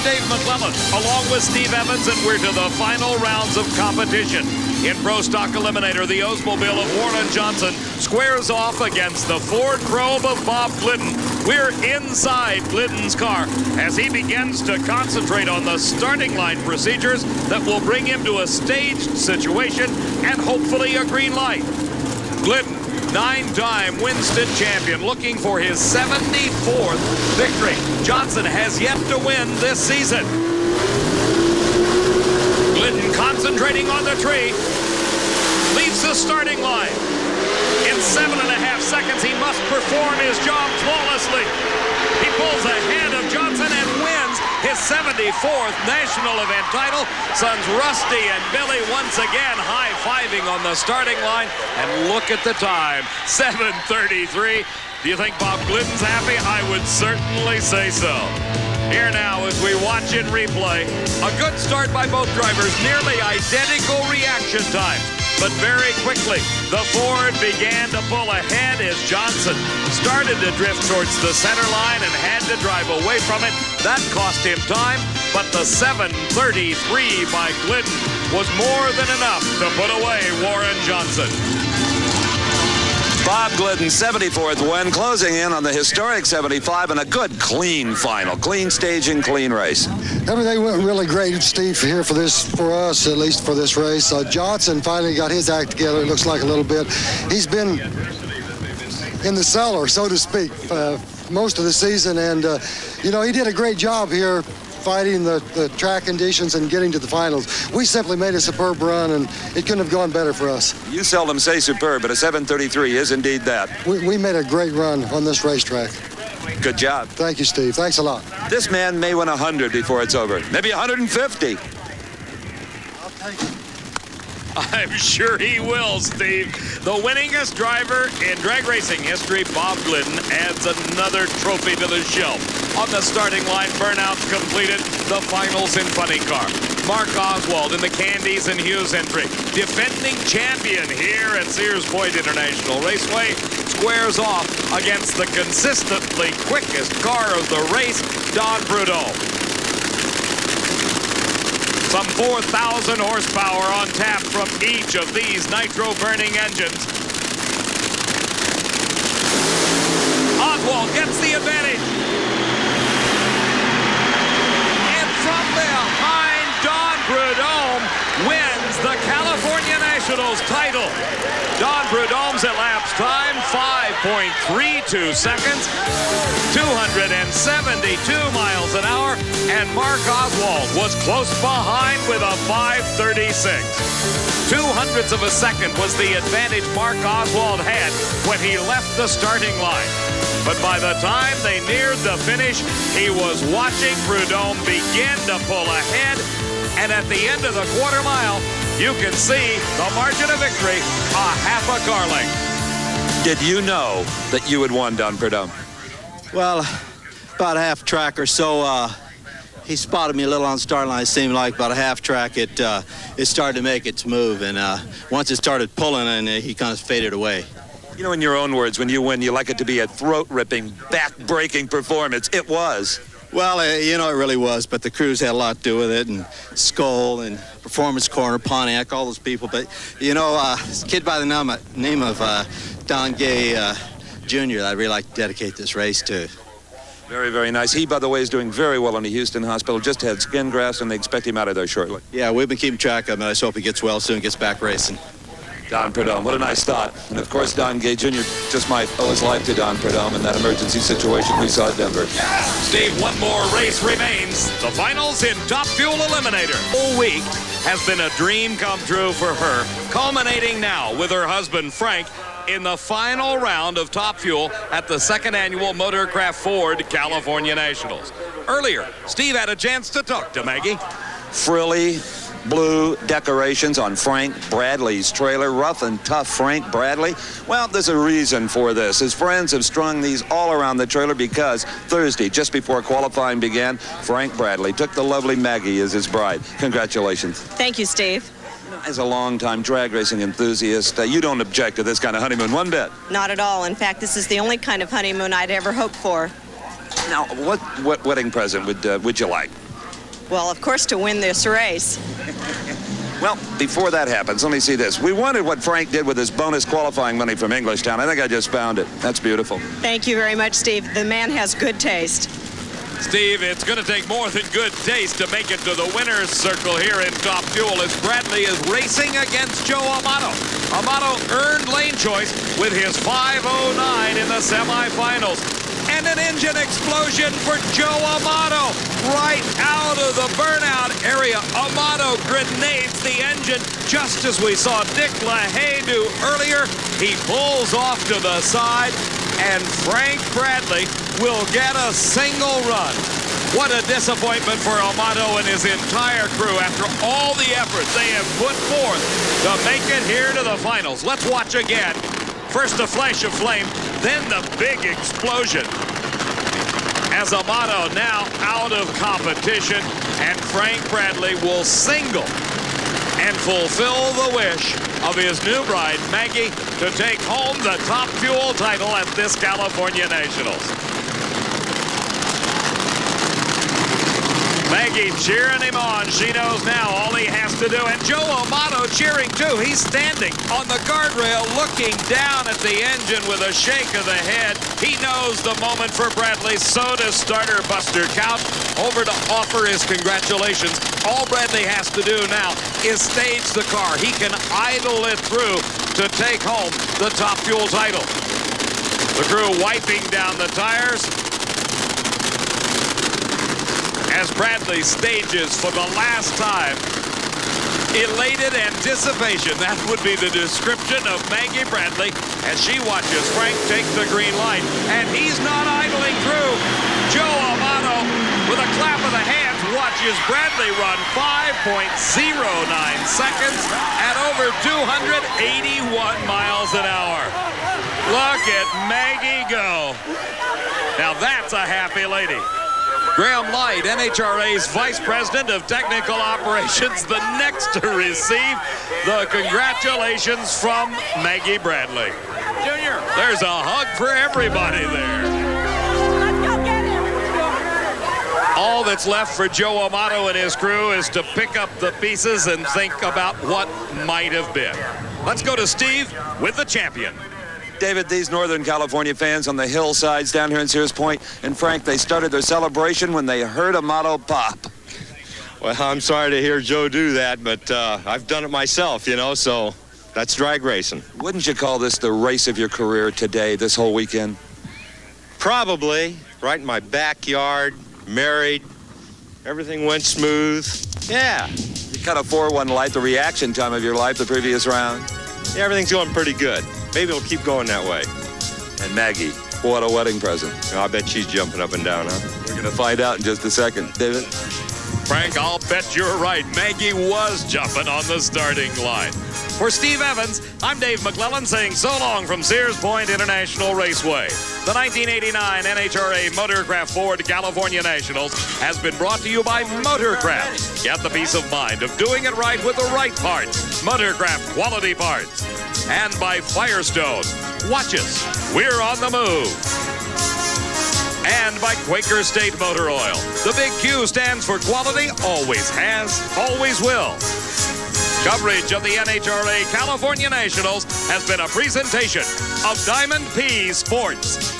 Dave McClellan, along with Steve Evans, and we're to the final rounds of competition. In Pro Stock Eliminator, the Oldsmobile of Warren Johnson squares off against the Ford Probe of Bob Glidden. We're inside Glidden's car as he begins to concentrate on the starting line procedures that will bring him to a staged situation and hopefully a green light. Glidden, 9-time Winston champion, looking for his 74th victory. Johnson has yet to win this season. Glidden concentrating on the tree, leaves the starting line. In 7.5 seconds, he must perform his job flawlessly. He pulls ahead of Johnson and wins his 74th national event title. Sons Rusty and Billy once again high-fiving on the starting line. And look at the time, 7:33. Do you think Bob Glidden's happy? I would certainly say so. Here now as we watch in replay, a good start by both drivers, nearly identical reaction time. But very quickly, the Ford began to pull ahead as Johnson started to drift towards the center line and had to drive away from it. That cost him time, but the 7:33 by Glidden was more than enough to put away Warren Johnson. Bob Glidden's 74th win, closing in on the historic 75, and a good, clean final. Clean staging, clean race. Everything went really great, Steve, here for us, at least for this race. Johnson finally got his act together, it looks like a little bit. He's been in the cellar, so to speak, most of the season, and, he did a great job here fighting the track conditions and getting to the finals. We simply made a superb run, and it couldn't have gone better for us. You seldom say superb, but a 7:33 is indeed that. We made a great run on this racetrack. Good job. Thank you, Steve. Thanks a lot. This man may win 100 before it's over. Maybe 150. I'll take it. I'm sure he will, Steve. The winningest driver in drag racing history, Bob Glidden, adds another trophy to the shelf. On the starting line, burnouts completed, the finals in funny car. Mark Oswald in the Candies and Hughes entry. Defending champion here at Sears Point International Raceway squares off against the consistently quickest car of the race, Don Prudhomme. Some 4,000 horsepower on tap from each of these nitro-burning engines. Oswald gets the advantage. And from behind, Don Prudhomme wins the California Nationals title. Don Prudhomme's elapsed time, 5.32 seconds, 272 miles an hour, and Mark Oswald was close behind with a 5.36. 0.02 of a second was the advantage Mark Oswald had when he left the starting line. But by the time they neared the finish, he was watching Prudhomme begin to pull ahead, and at the end of the quarter mile, you can see the margin of victory, a half a car length. Did you know that you had won, Don Prudhomme? Well, about a half track or so, he spotted me a little on the start line. It seemed like about a half track, it started to make its move, and once it started pulling, and he kind of faded away. You know, in your own words, when you win, you like it to be a throat-ripping, back-breaking performance. It was. Well, it really was, but the crews had a lot to do with it, and Skoll and Performance Corner, Pontiac, all those people. But, this kid by the name of Don Gay Jr. that I'd really like to dedicate this race to. Very, very nice. He, by the way, is doing very well in the Houston hospital. Just had skin grafts, and they expect him out of there shortly. Yeah, we've been keeping track of him, and I just hope he gets well soon, gets back racing. Don Prudhomme, what a nice thought. And of course, Don Gay Jr. just might owe his life to Don Prudhomme in that emergency situation we saw at Denver. Steve, one more race remains. The finals in Top Fuel Eliminator. Whole week has been a dream come true for her, culminating now with her husband, Frank, in the final round of Top Fuel at the second annual Motorcraft Ford California Nationals. Earlier, Steve had a chance to talk to Maggie. Frilly blue decorations on Frank Bradley's trailer. Rough and tough Frank Bradley. Well, there's a reason for this. His friends have strung these all around the trailer because Thursday, just before qualifying began, Frank Bradley took the lovely Maggie as his bride. Congratulations. Thank you, Steve. As a longtime drag racing enthusiast, you don't object to this kind of honeymoon one bit. Not at all. In fact, this is the only kind of honeymoon I'd ever hoped for. Now, what wedding present would you like? Well, of course, to win this race. Well, before that happens, let me see this. We wondered what Frank did with his bonus qualifying money from Englishtown. I think I just found it. That's beautiful. Thank you very much, Steve. The man has good taste. Steve, it's going to take more than good taste to make it to the winner's circle here in Top Fuel as Bradley is racing against Joe Amato. Amato earned lane choice with his 5:09 in the semifinals. And an engine explosion for Joe Amato right out of the burnout area. Amato grenades the engine just as we saw Dick LaHaye do earlier. He pulls off to the side, and Frank Bradley will get a single run. What a disappointment for Amato and his entire crew after all the effort they have put forth to make it here to the finals. Let's watch again. First a flash of flame, then the big explosion. As Amato now out of competition, and Frank Bradley will single and fulfill the wish of his new bride, Maggie, to take home the Top Fuel title at this California Nationals. Maggie cheering him on. She knows now all he has to do. And Joe Amato cheering too. He's standing on the guardrail looking down at the engine with a shake of the head. He knows the moment for Bradley. So does starter Buster Couch over to offer his congratulations. All Bradley has to do now is stage the car. He can idle it through to take home the Top Fuel title. The crew wiping down the tires as Bradley stages for the last time. Elated anticipation, that would be the description of Maggie Bradley as she watches Frank take the green light. And he's not idling through. Joe Amato, with a clap of the hands, watches Bradley run 5.09 seconds at over 281 miles an hour. Look at Maggie go. Now that's a happy lady. Graham Light, NHRA's Vice President of Technical Operations, the next to receive the congratulations from Maggie Bradley. Junior, there's a hug for everybody there. Let's go get him. All that's left for Joe Amato and his crew is to pick up the pieces and think about what might have been. Let's go to Steve with the champion. David, these Northern California fans on the hillsides down here in Sears Point, and Frank, they started their celebration when they heard Amato pop. Well, I'm sorry to hear Joe do that, but I've done it myself, you know, so that's drag racing. Wouldn't you call this the race of your career today, this whole weekend? Probably. Right in my backyard, married. Everything went smooth. Yeah. You cut a 4-1 light, the reaction time of your life the previous round. Yeah, everything's going pretty good. Maybe it'll keep going that way. And Maggie, what a wedding present. Oh, I bet she's jumping up and down, huh? We're going to find out in just a second. David? Frank, I'll bet you're right. Maggie was jumping on the starting line. For Steve Evans, I'm Dave McClellan saying so long from Sears Point International Raceway. The 1989 NHRA Motorcraft Ford California Nationals has been brought to you by Motorcraft. Get the peace of mind of doing it right with the right parts. Motorcraft quality parts. And by Firestone. Watches. We're on the move. And by Quaker State Motor Oil. The big Q stands for quality, always has, always will. Coverage of the NHRA California Nationals has been a presentation of Diamond P Sports.